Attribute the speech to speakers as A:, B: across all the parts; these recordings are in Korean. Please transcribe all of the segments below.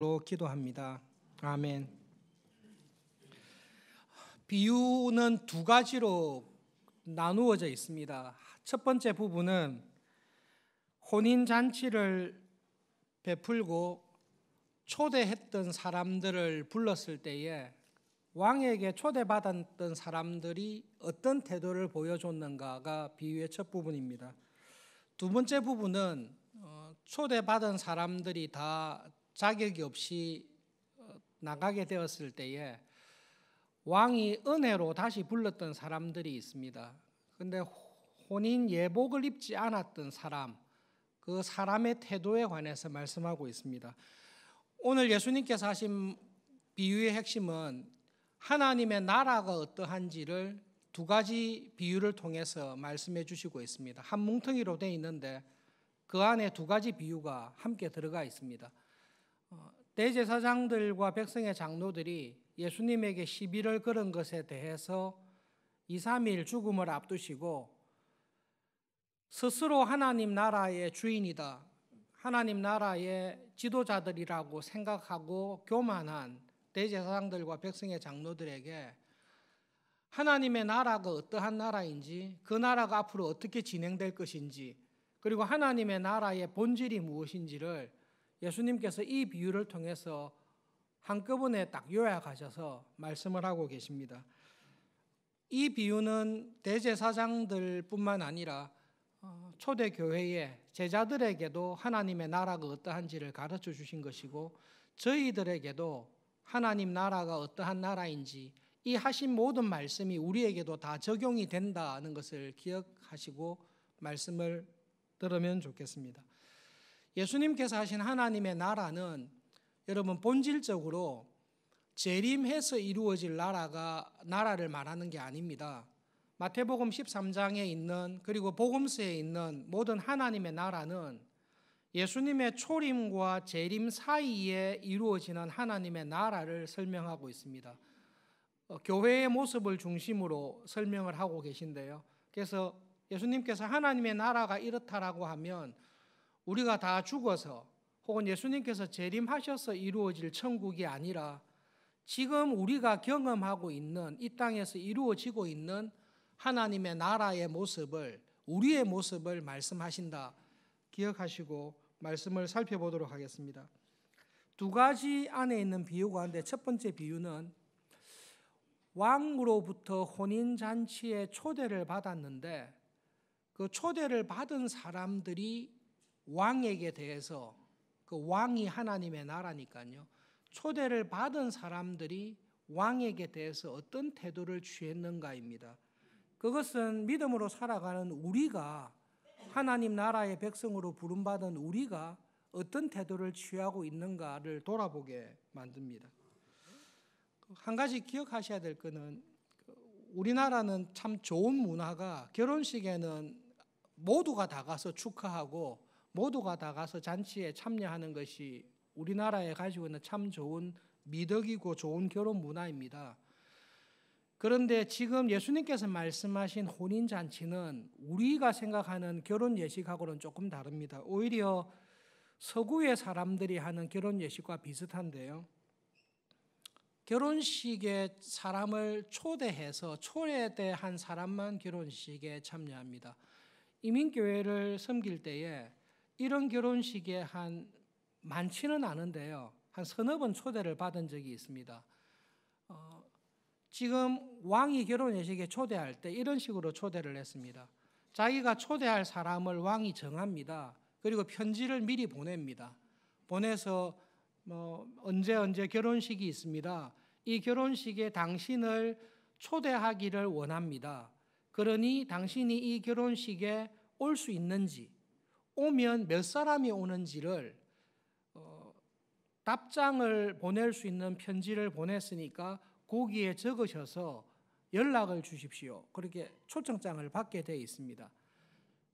A: 로 기도합니다. 아멘. 비유는 두 가지로 나누어져 있습니다. 첫 번째 부분은 혼인 잔치를 베풀고 초대했던 사람들을 불렀을 때에 왕에게 초대받았던 사람들이 어떤 태도를 보여줬는가가 비유의 첫 부분입니다. 두 번째 부분은 초대받은 사람들이 다 자격이 없이 나가게 되었을 때에 왕이 은혜로 다시 불렀던 사람들이 있습니다. 그런데 혼인 예복을 입지 않았던 사람, 그 사람의 태도에 관해서 말씀하고 있습니다. 오늘 예수님께서 하신 비유의 핵심은 하나님의 나라가 어떠한지를 두 가지 비유를 통해서 말씀해 주시고 있습니다. 한 뭉텅이로 되어 있는데 그 안에 두 가지 비유가 함께 들어가 있습니다. 대제사장들과 백성의 장로들이 예수님에게 시비를 걸은 것에 대해서 2, 3일 죽음을 앞두시고 스스로 하나님 나라의 주인이다, 하나님 나라의 지도자들이라고 생각하고 교만한 대제사장들과 백성의 장로들에게 하나님의 나라가 어떠한 나라인지, 그 나라가 앞으로 어떻게 진행될 것인지, 그리고 하나님의 나라의 본질이 무엇인지를 예수님께서 이 비유를 통해서 한꺼번에 딱 요약하셔서 말씀을 하고 계십니다. 이 비유는 대제사장들뿐만 아니라 초대교회의 제자들에게도 하나님의 나라가 어떠한지를 가르쳐 주신 것이고, 저희들에게도 하나님 나라가 어떠한 나라인지 이 하신 모든 말씀이 우리에게도 다 적용이 된다는 것을 기억하시고 말씀을 들으면 좋겠습니다. 예수님께서 하신 하나님의 나라는 여러분 본질적으로 재림해서 이루어질 나라를 말하는 게 아닙니다. 마태복음 13장에 있는, 그리고 복음서에 있는 모든 하나님의 나라는 예수님의 초림과 재림 사이에 이루어지는 하나님의 나라를 설명하고 있습니다. 교회의 모습을 중심으로 설명을 하고 계신데요. 그래서 예수님께서 하나님의 나라가 이렇다라고 하면 우리가 다 죽어서 혹은 예수님께서 재림하셔서 이루어질 천국이 아니라 지금 우리가 경험하고 있는 이 땅에서 이루어지고 있는 하나님의 나라의 모습을, 우리의 모습을 말씀하신다 기억하시고 말씀을 살펴보도록 하겠습니다. 두 가지 안에 있는 비유 가운데 첫 번째 비유는 왕으로부터 혼인잔치에 초대를 받았는데 그 초대를 받은 사람들이 왕에게 대해서, 그 왕이 하나님의 나라니까요, 초대를 받은 사람들이 왕에게 대해서 어떤 태도를 취했는가입니다. 그것은 믿음으로 살아가는 우리가, 하나님 나라의 백성으로 부름받은 우리가 어떤 태도를 취하고 있는가를 돌아보게 만듭니다. 한 가지 기억하셔야 될 것은 우리나라는 참 좋은 문화가 결혼식에는 모두가 다 가서 축하하고 모두가 다 가서 잔치에 참여하는 것이 우리나라에 가지고 있는 참 좋은 미덕이고 좋은 결혼 문화입니다. 그런데 지금 예수님께서 말씀하신 혼인잔치는 우리가 생각하는 결혼 예식하고는 조금 다릅니다. 오히려 서구의 사람들이 하는 결혼 예식과 비슷한데요. 결혼식에 사람을 초대해서 초대한 사람만 결혼식에 참여합니다. 이민교회를 섬길 때에 이런 결혼식에 많지는 않은데요, 한 서너 번 초대를 받은 적이 있습니다. 지금 왕이 결혼 예식에 초대할 때 이런 식으로 초대를 했습니다. 자기가 초대할 사람을 왕이 정합니다. 그리고 편지를 미리 보냅니다. 보내서 언제 결혼식이 있습니다. 이 결혼식에 당신을 초대하기를 원합니다. 그러니 당신이 이 결혼식에 올 수 있는지, 오면 몇 사람이 오는지를 답장을 보낼 수 있는 편지를 보냈으니까 거기에 적으셔서 연락을 주십시오. 그렇게 초청장을 받게 되어 있습니다.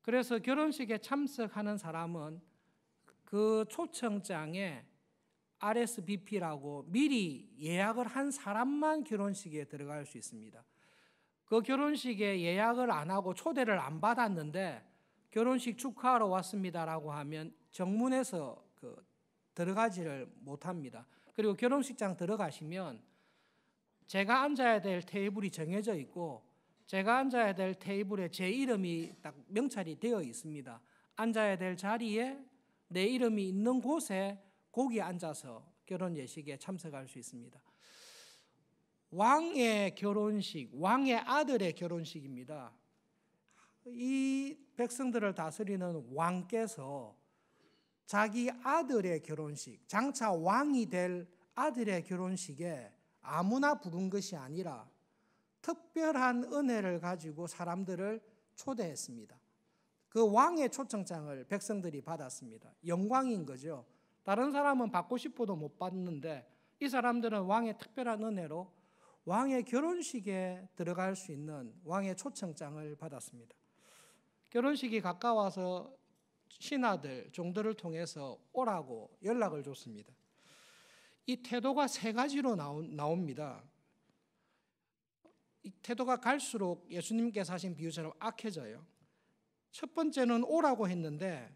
A: 그래서 결혼식에 참석하는 사람은 그 초청장에 RSVP라고 미리 예약을 한 사람만 결혼식에 들어갈 수 있습니다. 그 결혼식에 예약을 안 하고 초대를 안 받았는데 결혼식 축하하러 왔습니다라고 하면 정문에서 들어가지를 못합니다. 그리고 결혼식장 들어가시면 제가 앉아야 될 테이블이 정해져 있고 제가 앉아야 될 테이블에 제 이름이 딱 명찰이 되어 있습니다. 앉아야 될 자리에 내 이름이 있는 곳에 거기 앉아서 결혼 예식에 참석할 수 있습니다. 왕의 결혼식, 왕의 아들의 결혼식입니다. 이 백성들을 다스리는 왕께서 자기 아들의 결혼식, 장차 왕이 될 아들의 결혼식에 아무나 부른 것이 아니라 특별한 은혜를 가지고 사람들을 초대했습니다. 그 왕의 초청장을 백성들이 받았습니다. 영광인 거죠. 다른 사람은 받고 싶어도 못 받는데 이 사람들은 왕의 특별한 은혜로 왕의 결혼식에 들어갈 수 있는 왕의 초청장을 받았습니다. 결혼식이 가까워서 신하들, 종들을 통해서 오라고 연락을 줬습니다. 이 태도가 세 가지로 나옵니다. 이 태도가 갈수록 예수님께서 하신 비유처럼 악해져요. 첫 번째는 오라고 했는데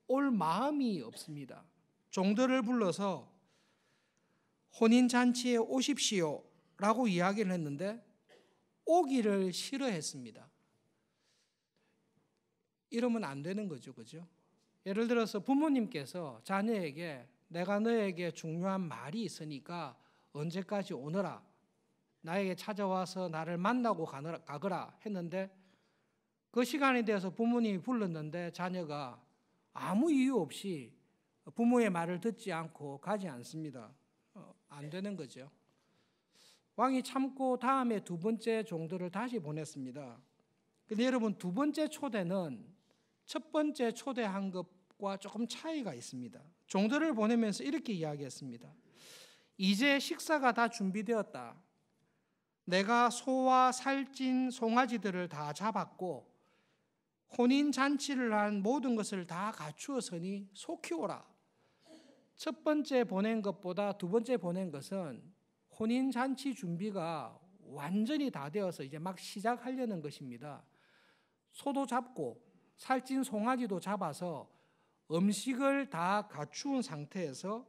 A: 올 마음이 없습니다. 종들을 불러서 혼인잔치에 오십시오 라고 이야기를 했는데 오기를 싫어했습니다. 이러면 안 되는 거죠. 그죠? 예를 들어서 부모님께서 자녀에게 내가 너에게 중요한 말이 있으니까 언제까지 오너라. 나에게 찾아와서 나를 만나고 가거라 했는데 그 시간이 되어서 부모님이 불렀는데 자녀가 아무 이유 없이 부모의 말을 듣지 않고 가지 않습니다. 안 되는 거죠. 왕이 참고 다음에 두 번째 종들을 다시 보냈습니다. 근데 여러분 두 번째 초대는 첫 번째 초대한 것과 조금 차이가 있습니다. 종들을 보내면서 이렇게 이야기했습니다. 이제 식사가 다 준비되었다. 내가 소와 살찐 송아지들을 다 잡았고 혼인잔치를 한 모든 것을 다 갖추었으니 속히 오라. 첫 번째 보낸 것보다 두 번째 보낸 것은 혼인잔치 준비가 완전히 다 되어서 이제 막 시작하려는 것입니다. 소도 잡고 살찐 송아지도 잡아서 음식을 다 갖추은 상태에서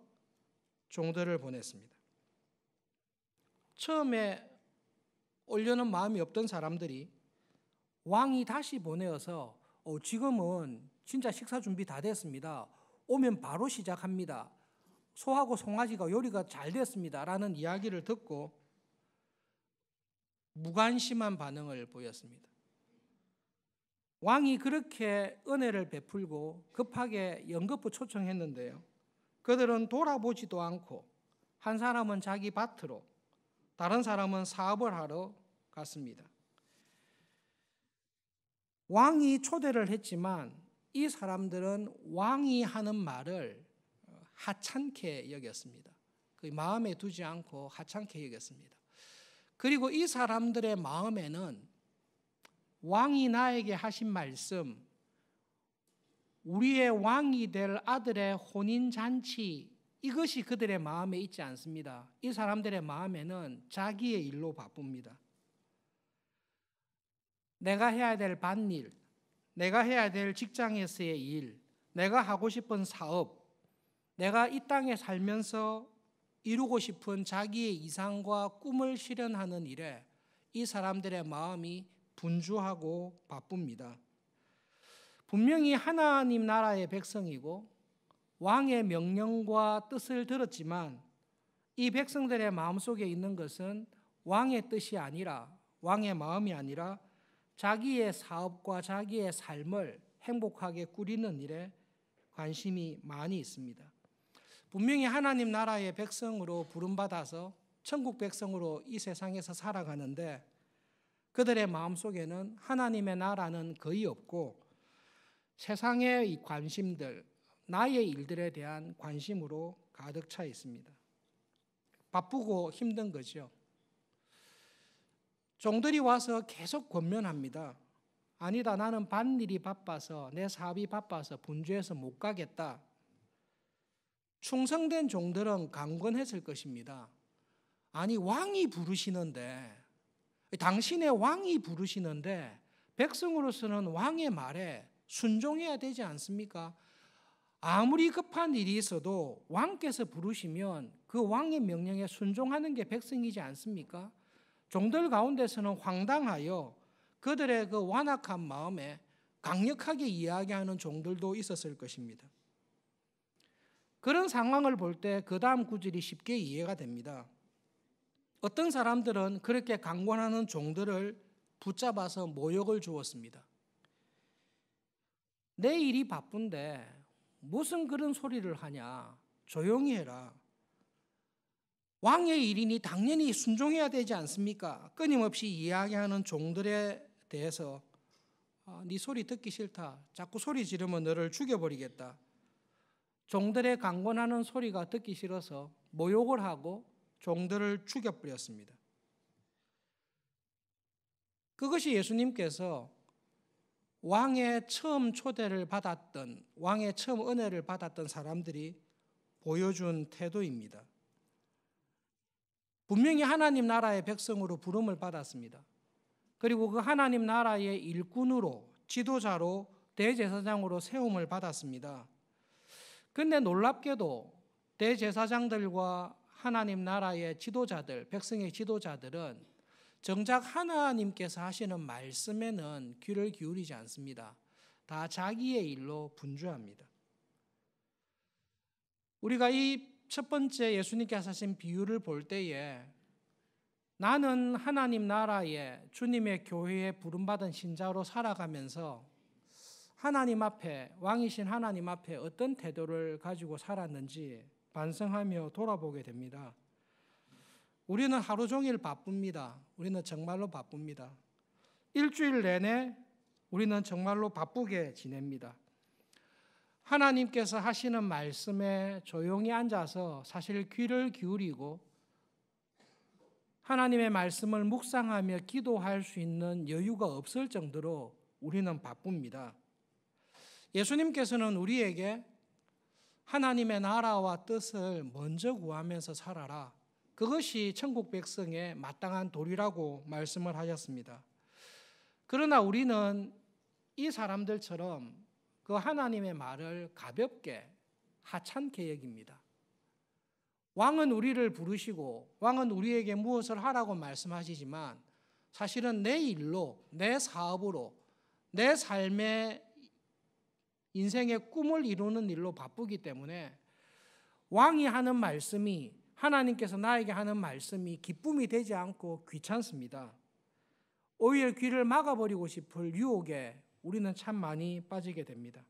A: 종들을 보냈습니다. 처음에 오려는 마음이 없던 사람들이 왕이 다시 보내어서 지금은 진짜 식사 준비 다 됐습니다. 오면 바로 시작합니다. 소하고 송아지가 요리가 잘 됐습니다. 라는 이야기를 듣고 무관심한 반응을 보였습니다. 왕이 그렇게 은혜를 베풀고 급하게 연급부 초청했는데요. 그들은 돌아보지도 않고 한 사람은 자기 밭으로 다른 사람은 사업을 하러 갔습니다. 왕이 초대를 했지만 이 사람들은 왕이 하는 말을 하찮게 여겼습니다. 그 마음에 두지 않고 하찮게 여겼습니다. 그리고 이 사람들의 마음에는 왕이 나에게 하신 말씀, 우리의 왕이 될 아들의 혼인잔치, 이것이 그들의 마음에 있지 않습니다. 이 사람들의 마음에는 자기의 일로 바쁩니다. 내가 해야 될 밭일, 내가 해야 될 직장에서의 일, 내가 하고 싶은 사업, 내가 이 땅에 살면서 이루고 싶은 자기의 이상과 꿈을 실현하는 일에 이 사람들의 마음이 분주하고 바쁩니다. 분명히 하나님 나라의 백성이고 왕의 명령과 뜻을 들었지만 이 백성들의 마음속에 있는 것은 왕의 뜻이 아니라 왕의 마음이 아니라 자기의 사업과 자기의 삶을 행복하게 꾸리는 일에 관심이 많이 있습니다. 분명히 하나님 나라의 백성으로 부름받아서 천국 백성으로 이 세상에서 살아가는데 그들의 마음속에는 하나님의 나라는 거의 없고 세상의 이 관심들, 나의 일들에 대한 관심으로 가득 차 있습니다. 바쁘고 힘든 거죠. 종들이 와서 계속 권면합니다. 아니다, 나는 밭일이 바빠서 내 사업이 바빠서 분주해서 못 가겠다. 충성된 종들은 강권했을 것입니다. 아니 왕이 부르시는데 당신의 왕이 부르시는데 백성으로서는 왕의 말에 순종해야 되지 않습니까? 아무리 급한 일이 있어도 왕께서 부르시면 그 왕의 명령에 순종하는 게 백성이지 않습니까? 종들 가운데서는 황당하여 그들의 그 완악한 마음에 강력하게 이야기하는 종들도 있었을 것입니다. 그런 상황을 볼 때 그 다음 구절이 쉽게 이해가 됩니다. 어떤 사람들은 그렇게 강권하는 종들을 붙잡아서 모욕을 주었습니다. 내 일이 바쁜데 무슨 그런 소리를 하냐? 조용히 해라. 왕의 일이니 당연히 순종해야 되지 않습니까? 끊임없이 이야기하는 종들에 대해서 네 소리 듣기 싫다. 자꾸 소리 지르면 너를 죽여버리겠다. 종들의 강권하는 소리가 듣기 싫어서 모욕을 하고 종들을 죽여버렸습니다. 그것이 예수님께서 왕의 처음 초대를 받았던, 왕의 처음 은혜를 받았던 사람들이 보여준 태도입니다. 분명히 하나님 나라의 백성으로 부름을 받았습니다. 그리고 그 하나님 나라의 일꾼으로, 지도자로, 대제사장으로 세움을 받았습니다. 그런데 놀랍게도 대제사장들과 하나님 나라의 지도자들, 백성의 지도자들은 정작 하나님께서 하시는 말씀에는 귀를 기울이지 않습니다. 다 자기의 일로 분주합니다. 우리가 이 첫 번째 예수님께서 하신 비유를 볼 때에 나는 하나님 나라의 주님의 교회에 부름받은 신자로 살아가면서 하나님 앞에, 왕이신 하나님 앞에 어떤 태도를 가지고 살았는지 반성하며 돌아보게 됩니다. 우리는 하루 종일 바쁩니다. 우리는 정말로 바쁩니다. 일주일 내내 우리는 정말로 바쁘게 지냅니다. 하나님께서 하시는 말씀에 조용히 앉아서 사실 귀를 기울이고 하나님의 말씀을 묵상하며 기도할 수 있는 여유가 없을 정도로 우리는 바쁩니다. 예수님께서는 우리에게 하나님의 나라와 뜻을 먼저 구하면서 살아라. 그것이 천국 백성의 마땅한 도리라고 말씀을 하셨습니다. 그러나 우리는 이 사람들처럼 그 하나님의 말을 가볍게 하찮게 여깁니다. 왕은 우리를 부르시고 왕은 우리에게 무엇을 하라고 말씀하시지만 사실은 내 일로, 내 사업으로, 내 삶의 인생의 꿈을 이루는 일로 바쁘기 때문에 왕이 하는 말씀이, 하나님께서 나에게 하는 말씀이 기쁨이 되지 않고 귀찮습니다. 오히려 귀를 막아버리고 싶을 유혹에 우리는 참 많이 빠지게 됩니다.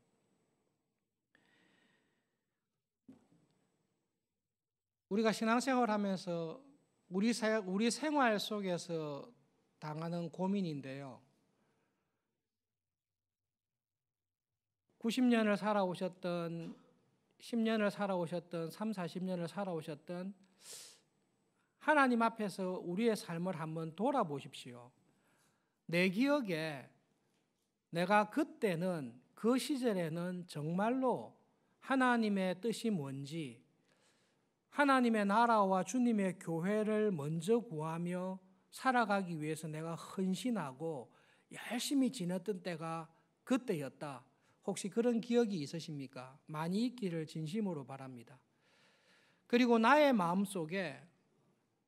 A: 우리가 신앙생활 하면서 우리 생활 속에서 당하는 고민인데요. 90년을 살아오셨던, 10년을 살아오셨던, 3, 40년을 살아오셨던 하나님 앞에서 우리의 삶을 한번 돌아보십시오. 내 기억에 내가 그때는, 그 시절에는 정말로 하나님의 뜻이 뭔지, 하나님의 나라와 주님의 교회를 먼저 구하며 살아가기 위해서 내가 헌신하고 열심히 지냈던 때가 그때였다. 혹시 그런 기억이 있으십니까? 많이 있기를 진심으로 바랍니다. 그리고 나의 마음속에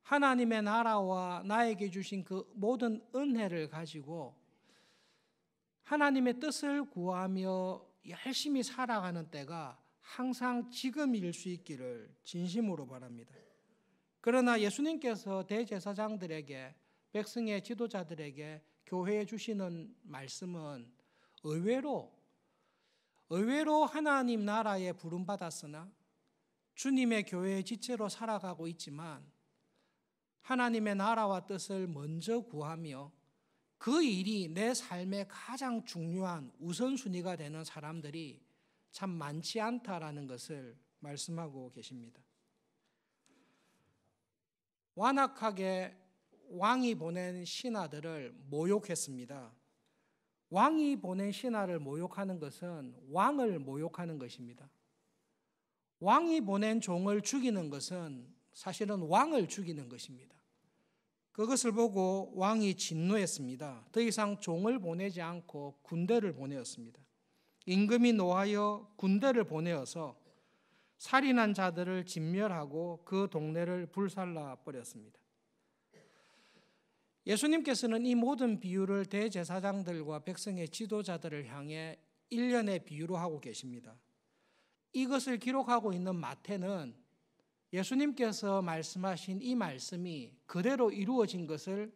A: 하나님의 나라와 나에게 주신 그 모든 은혜를 가지고 하나님의 뜻을 구하며 열심히 살아가는 때가 항상 지금일 수 있기를 진심으로 바랍니다. 그러나 예수님께서 대제사장들에게, 백성의 지도자들에게 교회에 주시는 말씀은 의외로 하나님 나라에 부름받았으나 주님의 교회의 지체로 살아가고 있지만 하나님의 나라와 뜻을 먼저 구하며 그 일이 내 삶의 가장 중요한 우선순위가 되는 사람들이 참 많지 않다라는 것을 말씀하고 계십니다. 완악하게 왕이 보낸 신하들을 모욕했습니다. 왕이 보낸 신하를 모욕하는 것은 왕을 모욕하는 것입니다. 왕이 보낸 종을 죽이는 것은 사실은 왕을 죽이는 것입니다. 그것을 보고 왕이 진노했습니다. 더 이상 종을 보내지 않고 군대를 보내었습니다. 임금이 노하여 군대를 보내어서 살인한 자들을 진멸하고 그 동네를 불살라 버렸습니다. 예수님께서는 이 모든 비유를 대제사장들과 백성의 지도자들을 향해 일련의 비유로 하고 계십니다. 이것을 기록하고 있는 마태는 예수님께서 말씀하신 이 말씀이 그대로 이루어진 것을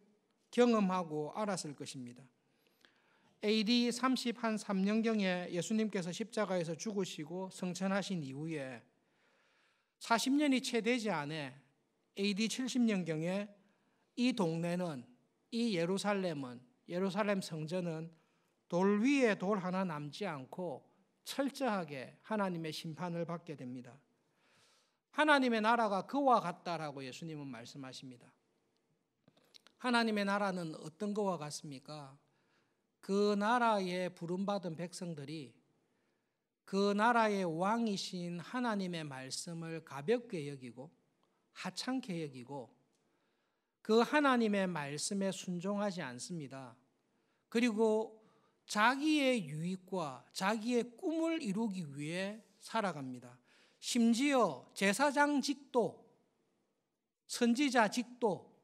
A: 경험하고 알았을 것입니다. AD 33년경에 예수님께서 십자가에서 죽으시고 성천하신 이후에 40년이 채 되지 않아 AD 70년경에 이 동네는, 이 예루살렘은, 예루살렘 성전은 돌 위에 돌 하나 남지 않고 철저하게 하나님의 심판을 받게 됩니다. 하나님의 나라가 그와 같다라고 예수님은 말씀하십니다. 하나님의 나라는 어떤 것과 같습니까? 그 나라에 부름받은 백성들이 그 나라의 왕이신 하나님의 말씀을 가볍게 여기고 하찮게 여기고 그 하나님의 말씀에 순종하지 않습니다. 그리고 자기의 유익과 자기의 꿈을 이루기 위해 살아갑니다. 심지어 제사장직도, 선지자직도,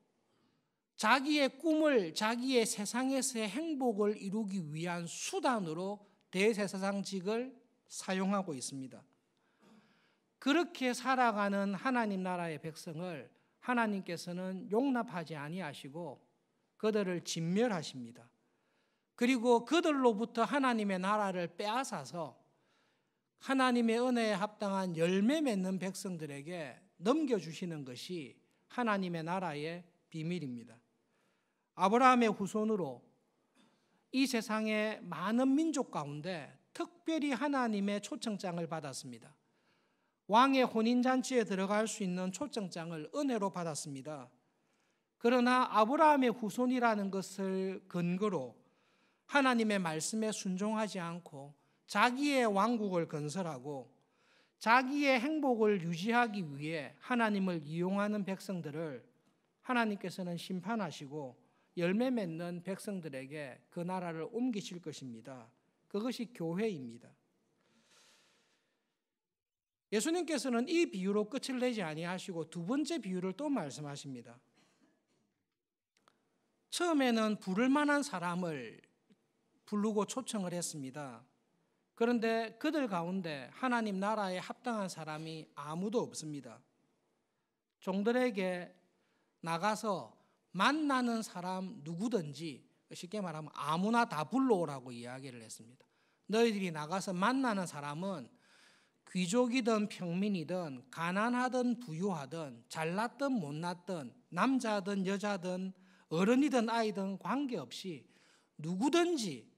A: 자기의 꿈을, 자기의 세상에서의 행복을 이루기 위한 수단으로 대제사장직을 사용하고 있습니다. 그렇게 살아가는 하나님 나라의 백성을 하나님께서는 용납하지 아니하시고 그들을 진멸하십니다. 그리고 그들로부터 하나님의 나라를 빼앗아서 하나님의 은혜에 합당한 열매 맺는 백성들에게 넘겨주시는 것이 하나님의 나라의 비밀입니다. 아브라함의 후손으로 이 세상의 많은 민족 가운데 특별히 하나님의 초청장을 받았습니다. 왕의 혼인잔치에 들어갈 수 있는 초청장을 은혜로 받았습니다. 그러나 아브라함의 후손이라는 것을 근거로 하나님의 말씀에 순종하지 않고 자기의 왕국을 건설하고 자기의 행복을 유지하기 위해 하나님을 이용하는 백성들을 하나님께서는 심판하시고 열매 맺는 백성들에게 그 나라를 옮기실 것입니다. 그것이 교회입니다. 예수님께서는 이 비유로 끝을 내지 아니하시고 두 번째 비유를 또 말씀하십니다. 처음에는 부를 만한 사람을 부르고 초청을 했습니다. 그런데 그들 가운데 하나님 나라에 합당한 사람이 아무도 없습니다. 종들에게 나가서 만나는 사람 누구든지, 쉽게 말하면 아무나 다 불러오라고 이야기를 했습니다. 너희들이 나가서 만나는 사람은 귀족이든 평민이든 가난하든 부유하든 잘났든 못났든 남자든 여자든 어른이든 아이든 관계없이 누구든지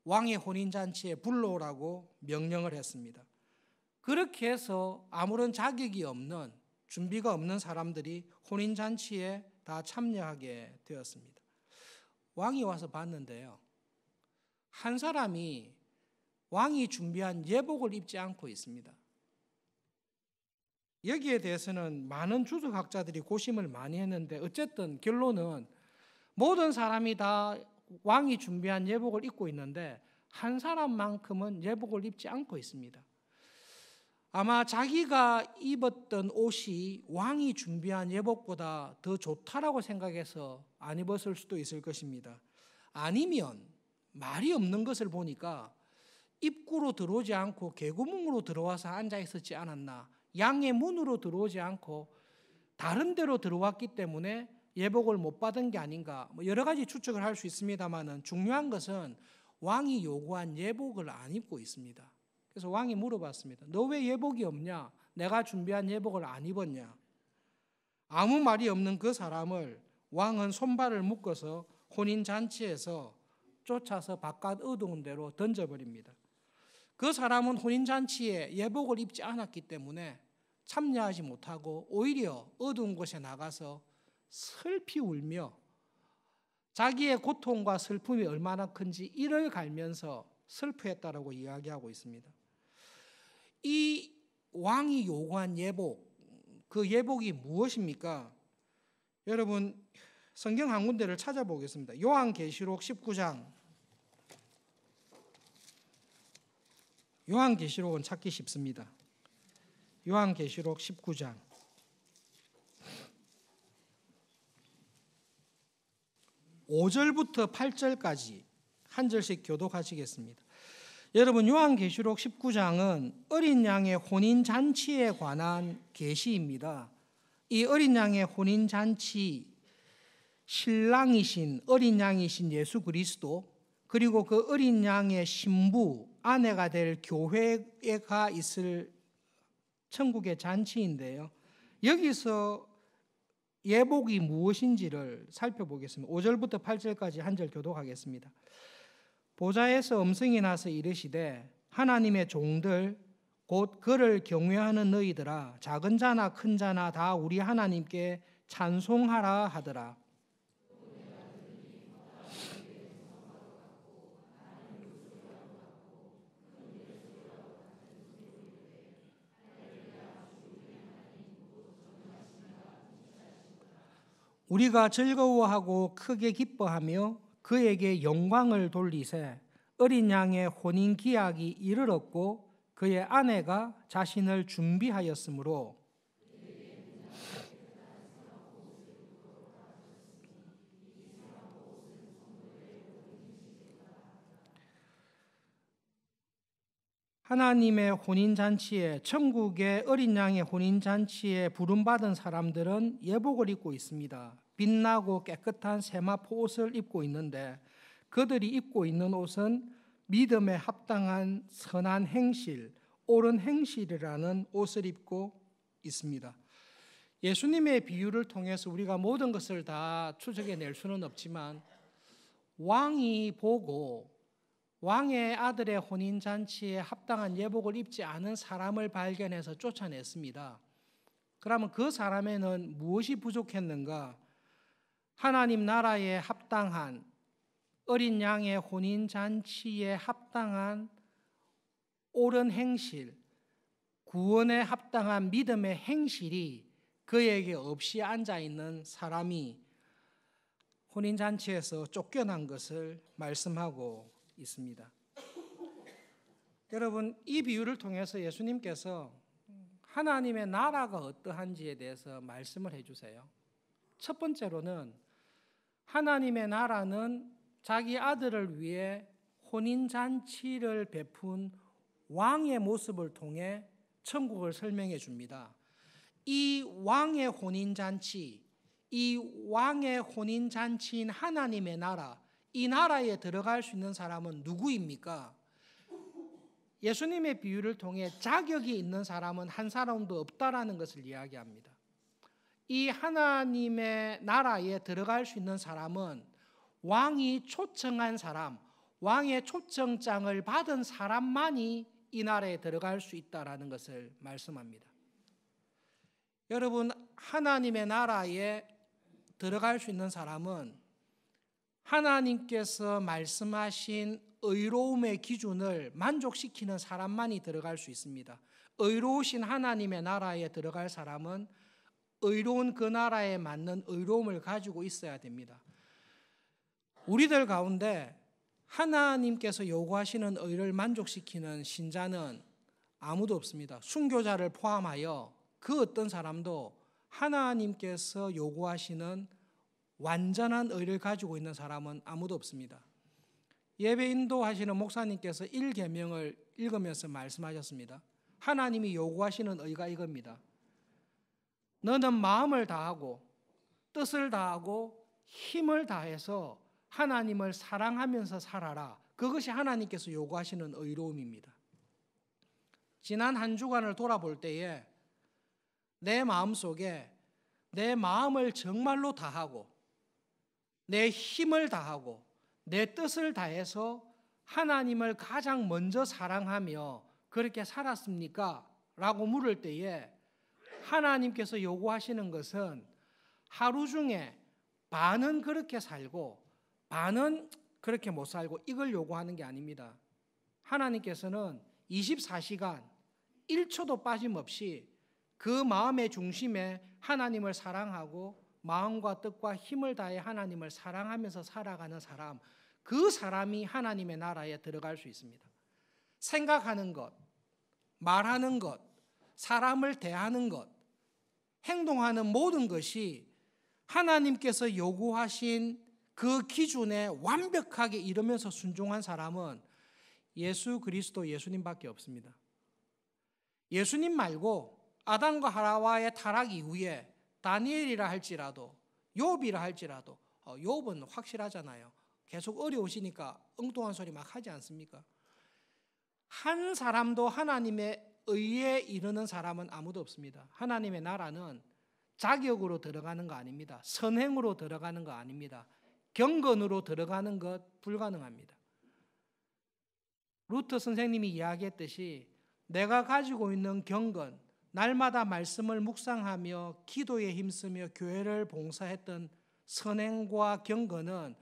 A: 왕의 혼인잔치에 불러오라고 명령을 했습니다. 그렇게 해서 아무런 자격이 없는, 준비가 없는 사람들이 혼인잔치에 다 참여하게 되었습니다. 왕이 와서 봤는데요, 한 사람이 왕이 준비한 예복을 입지 않고 있습니다. 여기에 대해서는 많은 주석학자들이 고심을 많이 했는데 어쨌든 결론은 모든 사람이 다 왕이 준비한 예복을 입고 있는데 한 사람만큼은 예복을 입지 않고 있습니다. 아마 자기가 입었던 옷이 왕이 준비한 예복보다 더 좋다라고 생각해서 안 입었을 수도 있을 것입니다. 아니면 말이 없는 것을 보니까 입구로 들어오지 않고 개구멍으로 들어와서 앉아 있었지 않았나, 양의 문으로 들어오지 않고 다른 데로 들어왔기 때문에 예복을 못 받은 게 아닌가, 여러 가지 추측을 할 수 있습니다만 중요한 것은 왕이 요구한 예복을 안 입고 있습니다. 그래서 왕이 물어봤습니다. 너 왜 예복이 없냐? 내가 준비한 예복을 안 입었냐? 아무 말이 없는 그 사람을 왕은 손발을 묶어서 혼인잔치에서 쫓아서 바깥 어두운 데로 던져버립니다. 그 사람은 혼인잔치에 예복을 입지 않았기 때문에 참여하지 못하고 오히려 어두운 곳에 나가서 슬피 울며 자기의 고통과 슬픔이 얼마나 큰지 이를 갈면서 슬퍼했다라고 이야기하고 있습니다. 이 왕이 요구한 예복, 그 예복이 무엇입니까? 여러분 성경 한 군데를 찾아보겠습니다. 요한계시록 19장 요한계시록은 찾기 쉽습니다. 요한계시록 19장 5절부터 8절까지 한 절씩 교독하시겠습니다. 여러분, 요한계시록 19장은 어린 양의 혼인잔치에 관한 계시입니다. 이 어린 양의 혼인잔치, 신랑이신 어린 양이신 예수 그리스도, 그리고 그 어린 양의 신부, 아내가 될 교회가 있을 천국의 잔치인데요. 여기서 예복이 무엇인지를 살펴보겠습니다. 5절부터 8절까지 한 절 교독하겠습니다. 보좌에서 음성이 나서 이르시되 하나님의 종들 곧 그를 경외하는 너희들아, 작은 자나 큰 자나 다 우리 하나님께 찬송하라 하더라. 우리가 즐거워하고 크게 기뻐하며 그에게 영광을 돌리세. 어린 양의 혼인 기약이 이르렀고 그의 아내가 자신을 준비하였으므로 하나님의 혼인잔치에, 천국의 어린 양의 혼인잔치에 부름받은 사람들은 예복을 입고 있습니다. 빛나고 깨끗한 세마포 옷을 입고 있는데 그들이 입고 있는 옷은 믿음에 합당한 선한 행실, 옳은 행실이라는 옷을 입고 있습니다. 예수님의 비유를 통해서 우리가 모든 것을 다 추적해낼 수는 없지만 왕이 보고 왕의 아들의 혼인잔치에 합당한 예복을 입지 않은 사람을 발견해서 쫓아냈습니다. 그러면 그 사람에는 무엇이 부족했는가? 하나님 나라에 합당한, 어린 양의 혼인잔치에 합당한 옳은 행실, 구원에 합당한 믿음의 행실이 그에게 없이 앉아있는 사람이 혼인잔치에서 쫓겨난 것을 말씀하고 있습니다. 여러분, 이 비유를 통해서 예수님께서 하나님의 나라가 어떠한지에 대해서 말씀을 해주세요. 첫 번째로는 하나님의 나라는 자기 아들을 위해 혼인잔치를 베푼 왕의 모습을 통해 천국을 설명해 줍니다. 이 왕의 혼인잔치, 이 왕의 혼인잔치인 하나님의 나라, 이 나라에 들어갈 수 있는 사람은 누구입니까? 예수님의 비유를 통해 자격이 있는 사람은 한 사람도 없다라는 것을 이야기합니다. 이 하나님의 나라에 들어갈 수 있는 사람은 왕이 초청한 사람, 왕의 초청장을 받은 사람만이 이 나라에 들어갈 수 있다라는 것을 말씀합니다. 여러분, 하나님의 나라에 들어갈 수 있는 사람은 하나님께서 말씀하신 의로움의 기준을 만족시키는 사람만이 들어갈 수 있습니다. 의로우신 하나님의 나라에 들어갈 사람은 의로운 그 나라에 맞는 의로움을 가지고 있어야 됩니다. 우리들 가운데 하나님께서 요구하시는 의를 만족시키는 신자는 아무도 없습니다. 순교자를 포함하여 그 어떤 사람도 하나님께서 요구하시는 완전한 의를 가지고 있는 사람은 아무도 없습니다. 예배 인도하시는 목사님께서 1계명을 읽으면서 말씀하셨습니다. 하나님이 요구하시는 의가 이겁니다. 너는 마음을 다하고 뜻을 다하고 힘을 다해서 하나님을 사랑하면서 살아라. 그것이 하나님께서 요구하시는 의로움입니다. 지난 한 주간을 돌아볼 때에 내 마음속에 내 마음을 정말로 다하고 내 힘을 다하고 내 뜻을 다해서 하나님을 가장 먼저 사랑하며 그렇게 살았습니까? 라고 물을 때에 하나님께서 요구하시는 것은 하루 중에 반은 그렇게 살고 반은 그렇게 못 살고 이걸 요구하는 게 아닙니다. 하나님께서는 24시간 1초도 빠짐없이 그 마음의 중심에 하나님을 사랑하고 마음과 뜻과 힘을 다해 하나님을 사랑하면서 살아가는 사람, 그 사람이 하나님의 나라에 들어갈 수 있습니다. 생각하는 것, 말하는 것, 사람을 대하는 것, 행동하는 모든 것이 하나님께서 요구하신 그 기준에 완벽하게 이르면서 순종한 사람은 예수 그리스도 예수님밖에 없습니다. 예수님 말고 아담과 하와의 타락 이후에 다니엘이라 할지라도 욥이라 할지라도 욥은 확실하잖아요. 계속 어려우시니까 엉뚱한 소리 막 하지 않습니까? 한 사람도 하나님의 의에 이르는 사람은 아무도 없습니다. 하나님의 나라는 자격으로 들어가는 거 아닙니다. 선행으로 들어가는 거 아닙니다. 경건으로 들어가는 것 불가능합니다. 루터 선생님이 이야기했듯이 내가 가지고 있는 경건, 날마다 말씀을 묵상하며 기도에 힘쓰며 교회를 봉사했던 선행과 경건은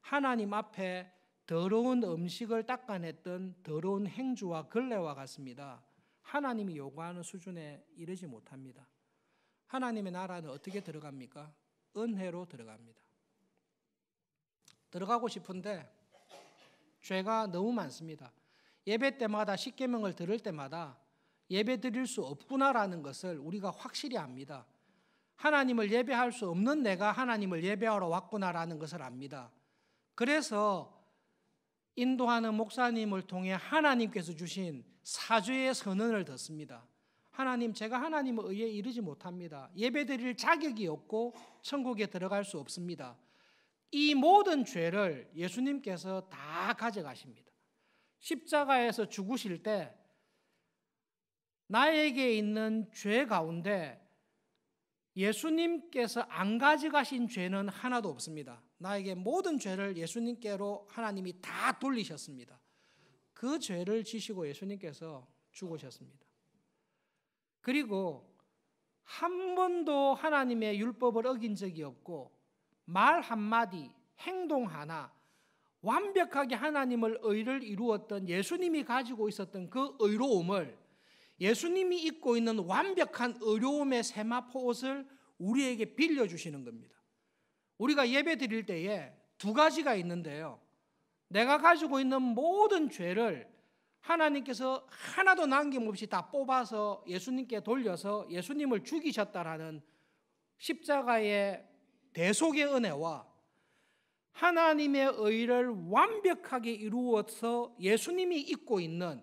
A: 하나님 앞에 더러운 음식을 닦아냈던 더러운 행주와 걸레와 같습니다. 하나님이 요구하는 수준에 이르지 못합니다. 하나님의 나라는 어떻게 들어갑니까? 은혜로 들어갑니다. 들어가고 싶은데 죄가 너무 많습니다. 예배 때마다 십계명을 들을 때마다 예배 드릴 수 없구나라는 것을 우리가 확실히 압니다. 하나님을 예배할 수 없는 내가 하나님을 예배하러 왔구나라는 것을 압니다. 그래서 인도하는 목사님을 통해 하나님께서 주신 사죄의 선언을 듣습니다. 하나님, 제가 하나님의 의에 이르지 못합니다. 예배 드릴 자격이 없고 천국에 들어갈 수 없습니다. 이 모든 죄를 예수님께서 다 가져가십니다. 십자가에서 죽으실 때 나에게 있는 죄 가운데 예수님께서 안 가져가신 죄는 하나도 없습니다. 나에게 모든 죄를 예수님께로 하나님이 다 돌리셨습니다. 그 죄를 지시고 예수님께서 죽으셨습니다. 그리고 한 번도 하나님의 율법을 어긴 적이 없고 말 한마디, 행동 하나 완벽하게 하나님을 의를 이루었던 예수님이 가지고 있었던 그 의로움을 예수님이 입고 있는 완벽한 의로움의 세마포 옷을 우리에게 빌려주시는 겁니다. 우리가 예배 드릴 때에 두 가지가 있는데요. 내가 가지고 있는 모든 죄를 하나님께서 하나도 남김없이 다 뽑아서 예수님께 돌려서 예수님을 죽이셨다라는 십자가의 대속의 은혜와 하나님의 의를 완벽하게 이루어서 예수님이 입고 있는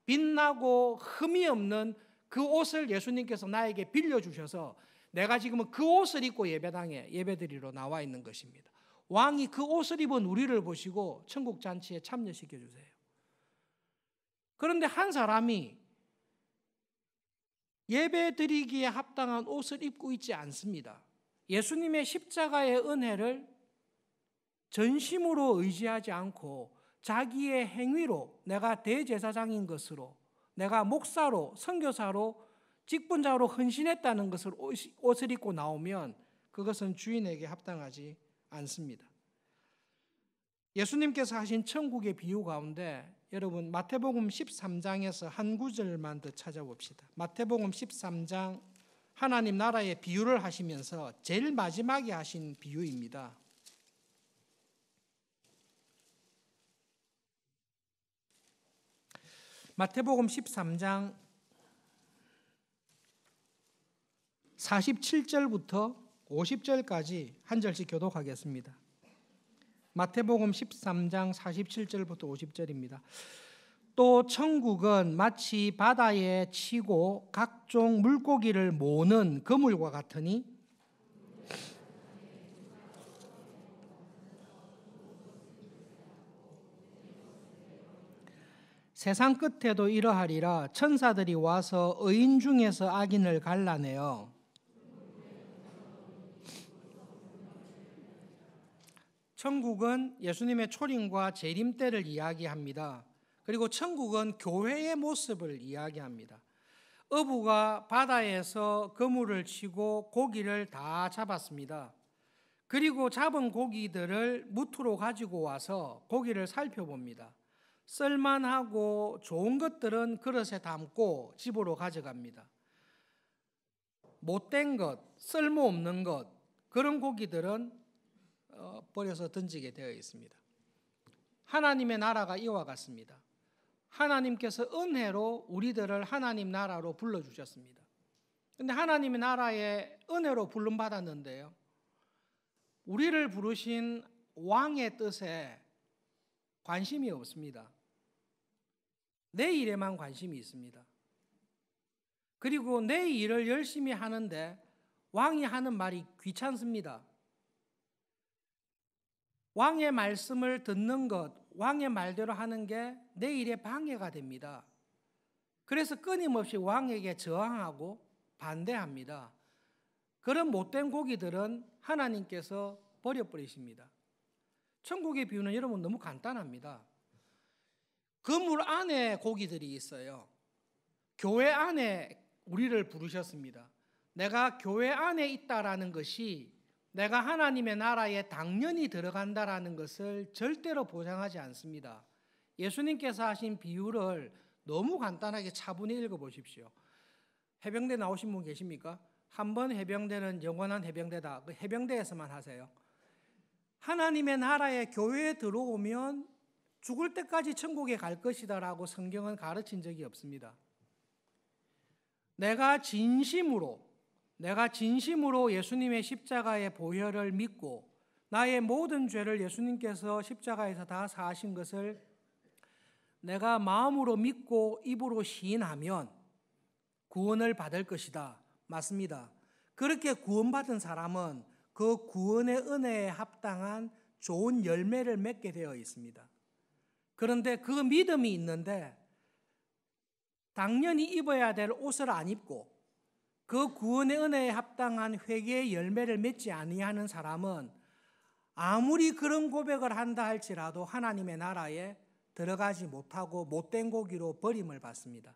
A: 빛나고 흠이 없는 그 옷을 예수님께서 나에게 빌려주셔서 내가 지금은 그 옷을 입고 예배당에 예배드리러 나와 있는 것입니다. 왕이 그 옷을 입은 우리를 보시고 천국 잔치에 참여시켜 주세요. 그런데 한 사람이 예배드리기에 합당한 옷을 입고 있지 않습니다. 예수님의 십자가의 은혜를 전심으로 의지하지 않고 자기의 행위로 내가 대제사장인 것으로 내가 목사로 선교사로 직분자로 헌신했다는 것을 옷을 입고 나오면 그것은 주인에게 합당하지 않습니다. 예수님께서 하신 천국의 비유 가운데 여러분 마태복음 13장에서 한 구절만 더 찾아봅시다. 마태복음 13장 하나님 나라의 비유를 하시면서 제일 마지막에 하신 비유입니다. 마태복음 13장 47절부터 50절까지 한 절씩 교독하겠습니다. 마태복음 13장 47절부터 50절입니다. 또 천국은 마치 바다에 치고 각종 물고기를 모는 그물과 같으니 세상 끝에도 이러하리라. 천사들이 와서 의인 중에서 악인을 갈라내어 천국은 예수님의 초림과 재림 때를 이야기합니다. 그리고 천국은 교회의 모습을 이야기합니다. 어부가 바다에서 그물을 치고 고기를 다 잡았습니다. 그리고 잡은 고기들을 무트로 가지고 와서 고기를 살펴봅니다. 쓸만하고 좋은 것들은 그릇에 담고 집으로 가져갑니다. 못된 것, 쓸모없는 것, 그런 고기들은 버려서 던지게 되어 있습니다. 하나님의 나라가 이와 같습니다. 하나님께서 은혜로 우리들을 하나님 나라로 불러주셨습니다. 근데 하나님의 나라에 은혜로 부름받았는데요, 우리를 부르신 왕의 뜻에 관심이 없습니다. 내 일에만 관심이 있습니다. 그리고 내 일을 열심히 하는데 왕이 하는 말이 귀찮습니다. 왕의 말씀을 듣는 것, 왕의 말대로 하는 게 내 일에 방해가 됩니다. 그래서 끊임없이 왕에게 저항하고 반대합니다. 그런 못된 고기들은 하나님께서 버려버리십니다. 천국의 비유는 여러분 너무 간단합니다. 그물 안에 고기들이 있어요. 교회 안에 우리를 부르셨습니다. 내가 교회 안에 있다라는 것이 내가 하나님의 나라에 당연히 들어간다라는 것을 절대로 보장하지 않습니다. 예수님께서 하신 비유를 너무 간단하게 차분히 읽어보십시오. 해병대 나오신 분 계십니까? 한 번 해병대는 영원한 해병대다. 그 해병대에서만 하세요. 하나님의 나라에 교회에 들어오면 죽을 때까지 천국에 갈 것이다라고 성경은 가르친 적이 없습니다. 내가 진심으로 예수님의 십자가의 보혈을 믿고 나의 모든 죄를 예수님께서 십자가에서 다 사하신 것을 내가 마음으로 믿고 입으로 시인하면 구원을 받을 것이다. 맞습니다. 그렇게 구원받은 사람은 그 구원의 은혜에 합당한 좋은 열매를 맺게 되어 있습니다. 그런데 그 믿음이 있는데 당연히 입어야 될 옷을 안 입고 그 구원의 은혜에 합당한 회개의 열매를 맺지 아니하는 사람은 아무리 그런 고백을 한다 할지라도 하나님의 나라에 들어가지 못하고 못된 고기로 버림을 받습니다.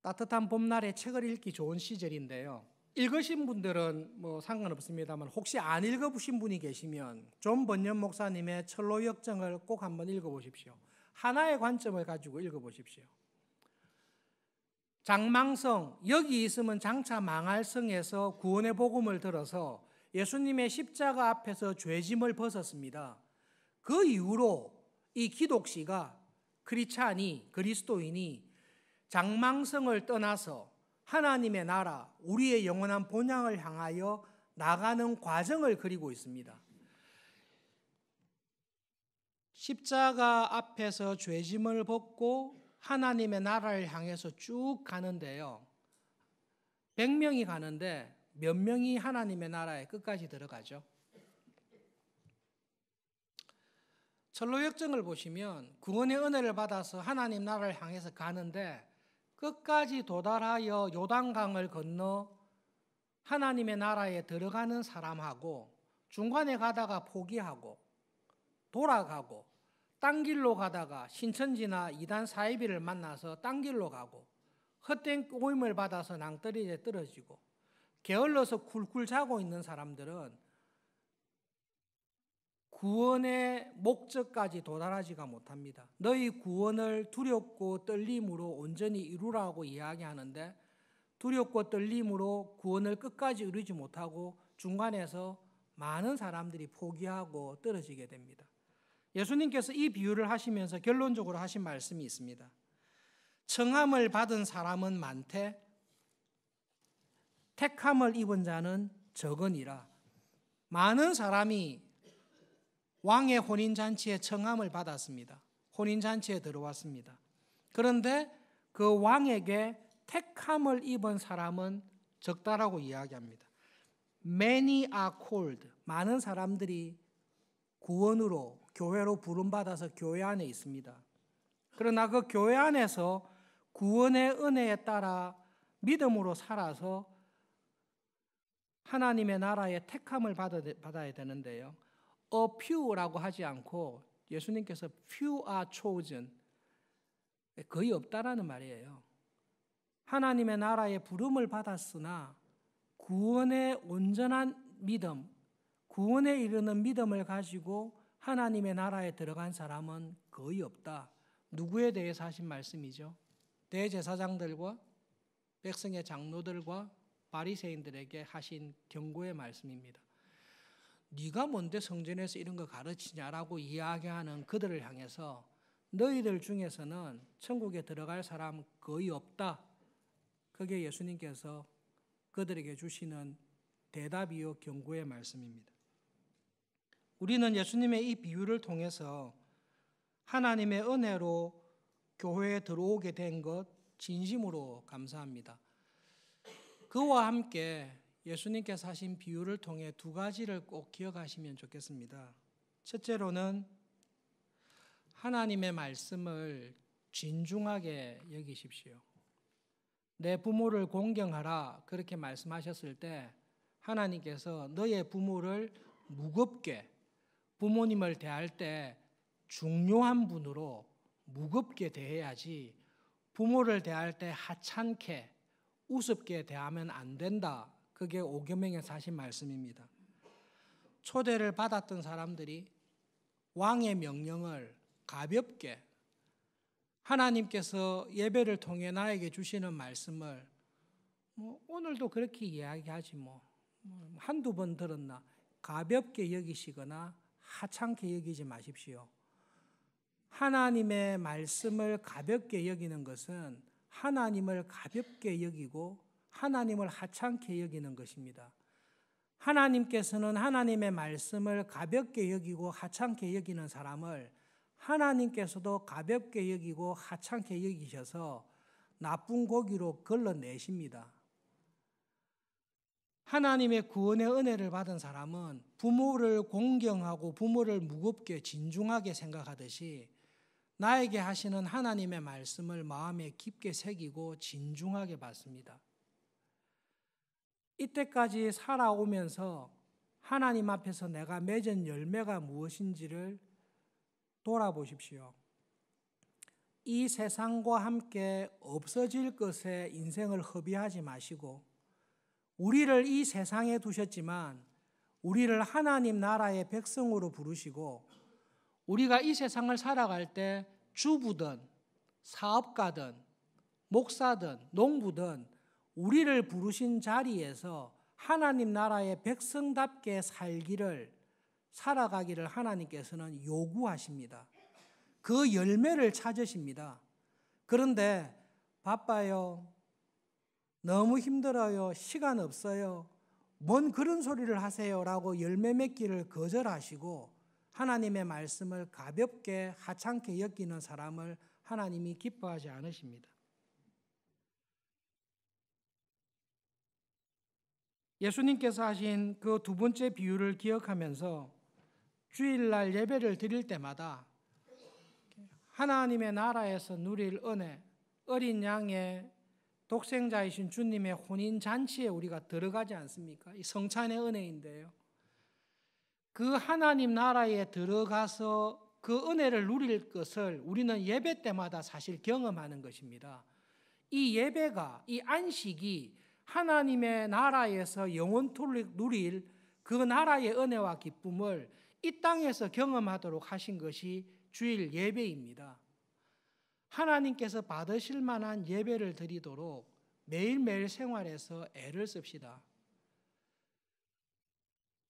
A: 따뜻한 봄날에 책을 읽기 좋은 시절인데요, 읽으신 분들은 뭐 상관없습니다만 혹시 안 읽어보신 분이 계시면 존 번연 목사님의 철로 역정을 꼭 한번 읽어보십시오. 하나의 관점을 가지고 읽어보십시오. 장망성, 여기 있으면 장차 망할 성에서 구원의 복음을 들어서 예수님의 십자가 앞에서 죄짐을 벗었습니다. 그 이후로 이 기독시가 크리스찬이, 그리스도인이 장망성을 떠나서 하나님의 나라, 우리의 영원한 본향을 향하여 나가는 과정을 그리고 있습니다. 십자가 앞에서 죄짐을 벗고 하나님의 나라를 향해서 쭉 가는데요, 100명이 가는데 몇 명이 하나님의 나라에 끝까지 들어가죠? 철로 역정을 보시면 구원의 은혜를 받아서 하나님 나라를 향해서 가는데 끝까지 도달하여 요단강을 건너 하나님의 나라에 들어가는 사람하고 중간에 가다가 포기하고 돌아가고 딴 길로 가다가 신천지나 이단 사이비를 만나서 딴 길로 가고 헛된 꼬임을 받아서 낭떠러지에 떨어지고 게을러서 쿨쿨 자고 있는 사람들은 구원의 목적까지 도달하지가 못합니다. 너희 구원을 두렵고 떨림으로 온전히 이루라고 이야기하는데 두렵고 떨림으로 구원을 끝까지 이루지 못하고 중간에서 많은 사람들이 포기하고 떨어지게 됩니다. 예수님께서 이 비유를 하시면서 결론적으로 하신 말씀이 있습니다. 청함을 받은 사람은 많되 택함을 입은 자는 적으니라. 많은 사람이 왕의 혼인잔치에 청함을 받았습니다. 혼인잔치에 들어왔습니다. 그런데 그 왕에게 택함을 입은 사람은 적다라고 이야기합니다. Many are called. 많은 사람들이 구원으로, 교회로 부름받아서 교회 안에 있습니다. 그러나 그 교회 안에서 구원의 은혜에 따라 믿음으로 살아서 하나님의 나라의 택함을 받아야 되는데요, A few라고 하지 않고 예수님께서 few are chosen, 거의 없다라는 말이에요. 하나님의 나라의 부름을 받았으나 구원의 온전한 믿음, 구원에 이르는 믿음을 가지고 하나님의 나라에 들어간 사람은 거의 없다. 누구에 대해서 하신 말씀이죠? 대제사장들과 백성의 장로들과 바리새인들에게 하신 경고의 말씀입니다. 네가 뭔데 성전에서 이런 거 가르치냐라고 이야기하는 그들을 향해서 너희들 중에서는 천국에 들어갈 사람 거의 없다. 그게 예수님께서 그들에게 주시는 대답이요 경고의 말씀입니다. 우리는 예수님의 이 비유를 통해서 하나님의 은혜로 교회에 들어오게 된 것 진심으로 감사합니다. 그와 함께 예수님께서 하신 비유를 통해 두 가지를 꼭 기억하시면 좋겠습니다. 첫째로는 하나님의 말씀을 진중하게 여기십시오. 내 부모를 공경하라 그렇게 말씀하셨을 때 하나님께서 너의 부모를 무겁게, 부모님을 대할 때 중요한 분으로 무겁게 대해야지 부모를 대할 때 하찮게 우습게 대하면 안 된다. 그게 오계명에서 하신 말씀입니다. 초대를 받았던 사람들이 왕의 명령을 가볍게, 하나님께서 예배를 통해 나에게 주시는 말씀을 오늘도 그렇게 이야기하지 한두 번 들었나 가볍게 여기시거나 하찮게 여기지 마십시오. 하나님의 말씀을 가볍게 여기는 것은 하나님을 가볍게 여기고 하나님을 하찮게 여기는 것입니다. 하나님께서는 하나님의 말씀을 가볍게 여기고 하찮게 여기는 사람을 하나님께서도 가볍게 여기고 하찮게 여기셔서 나쁜 고기로 걸러내십니다. 하나님의 구원의 은혜를 받은 사람은 부모를 공경하고 부모를 무겁게 진중하게 생각하듯이 나에게 하시는 하나님의 말씀을 마음에 깊게 새기고 진중하게 받습니다. 이때까지 살아오면서 하나님 앞에서 내가 맺은 열매가 무엇인지를 돌아보십시오. 이 세상과 함께 없어질 것에 인생을 허비하지 마시고 우리를 이 세상에 두셨지만 우리를 하나님 나라의 백성으로 부르시고 우리가 이 세상을 살아갈 때 주부든 사업가든 목사든 농부든 우리를 부르신 자리에서 하나님 나라의 백성답게 살아가기를 하나님께서는 요구하십니다. 그 열매를 찾으십니다. 그런데 바빠요. 너무 힘들어요. 시간 없어요. 뭔 그런 소리를 하세요라고 열매 맺기를 거절하시고 하나님의 말씀을 가볍게 하찮게 여기는 사람을 하나님이 기뻐하지 않으십니다. 예수님께서 하신 그 두 번째 비유를 기억하면서 주일날 예배를 드릴 때마다 하나님의 나라에서 누릴 은혜, 어린 양의 독생자이신 주님의 혼인잔치에 우리가 들어가지 않습니까? 이 성찬의 은혜인데요. 그 하나님 나라에 들어가서 그 은혜를 누릴 것을 우리는 예배 때마다 사실 경험하는 것입니다. 이 예배가, 이 안식이 하나님의 나라에서 영원토록 누릴 그 나라의 은혜와 기쁨을 이 땅에서 경험하도록 하신 것이 주일 예배입니다. 하나님께서 받으실 만한 예배를 드리도록 매일매일 생활에서 애를 씁시다.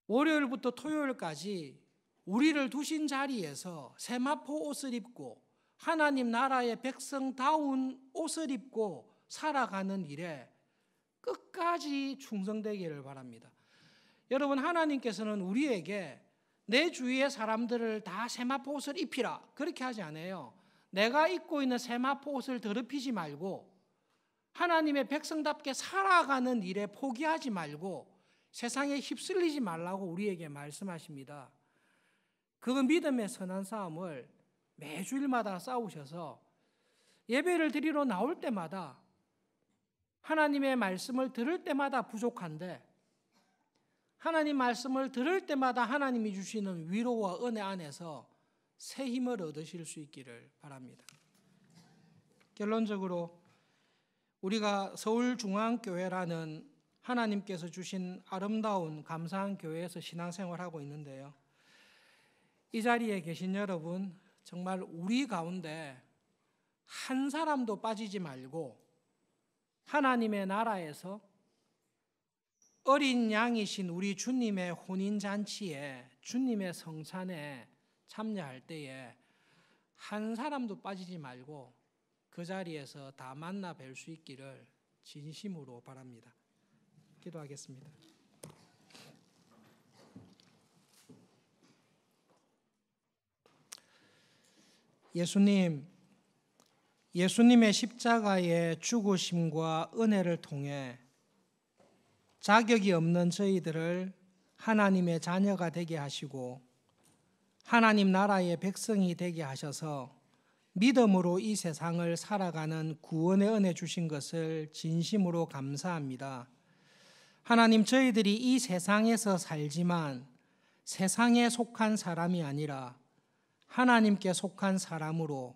A: 월요일부터 토요일까지 우리를 두신 자리에서 세마포 옷을 입고 하나님 나라의 백성다운 옷을 입고 살아가는 일에 끝까지 충성되기를 바랍니다. 여러분, 하나님께서는 우리에게 내 주위의 사람들을 다 세마포 옷을 입히라 그렇게 하지 않아요. 내가 입고 있는 세마포 옷을 더럽히지 말고 하나님의 백성답게 살아가는 일에 포기하지 말고 세상에 휩쓸리지 말라고 우리에게 말씀하십니다. 그 믿음의 선한 싸움을 매주일마다 싸우셔서 예배를 드리러 나올 때마다 하나님의 말씀을 들을 때마다 부족한데 하나님 말씀을 들을 때마다 하나님이 주시는 위로와 은혜 안에서 새 힘을 얻으실 수 있기를 바랍니다. 결론적으로 우리가 서울중앙교회라는 하나님께서 주신 아름다운 감사한 교회에서 신앙생활하고 있는데요. 이 자리에 계신 여러분, 정말 우리 가운데 한 사람도 빠지지 말고 하나님의 나라에서 어린 양이신 우리 주님의 혼인잔치에, 주님의 성찬에 참여할 때에 한 사람도 빠지지 말고 그 자리에서 다 만나 뵐 수 있기를 진심으로 바랍니다. 기도하겠습니다. 예수님의 십자가의 죽으심과 은혜를 통해 자격이 없는 저희들을 하나님의 자녀가 되게 하시고 하나님 나라의 백성이 되게 하셔서 믿음으로 이 세상을 살아가는 구원의 은혜 주신 것을 진심으로 감사합니다. 하나님, 저희들이 이 세상에서 살지만 세상에 속한 사람이 아니라 하나님께 속한 사람으로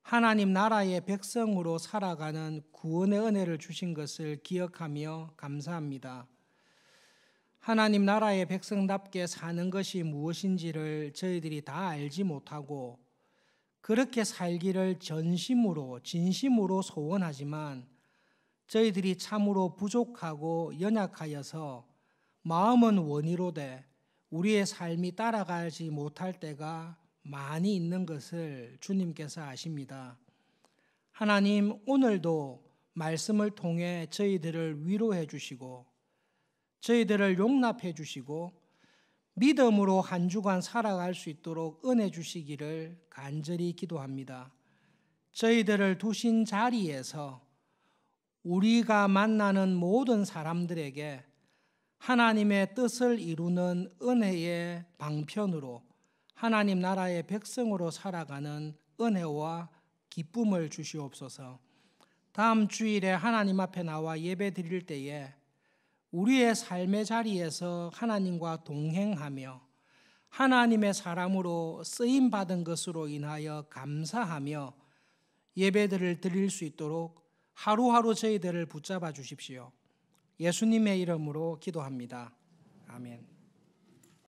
A: 하나님 나라의 백성으로 살아가는 구원의 은혜를 주신 것을 기억하며 감사합니다. 하나님 나라의 백성답게 사는 것이 무엇인지를 저희들이 다 알지 못하고 그렇게 살기를 전심으로 진심으로 소원하지만 저희들이 참으로 부족하고 연약하여서 마음은 원이로되 우리의 삶이 따라가지 못할 때가 많이 있는 것을 주님께서 아십니다. 하나님, 오늘도 말씀을 통해 저희들을 위로해 주시고 저희들을 용납해 주시고 믿음으로 한 주간 살아갈 수 있도록 은혜 주시기를 간절히 기도합니다. 저희들을 두신 자리에서 우리가 만나는 모든 사람들에게 하나님의 뜻을 이루는 은혜의 방편으로 하나님 나라의 백성으로 살아가는 은혜와 기쁨을 주시옵소서. 다음 주일에 하나님 앞에 나와 예배 드릴 때에 우리의 삶의 자리에서 하나님과 동행하며 하나님의 사람으로 쓰임받은 것으로 인하여 감사하며 예배들을 드릴 수 있도록 하루하루 저희들을 붙잡아 주십시오. 예수님의 이름으로 기도합니다. 아멘.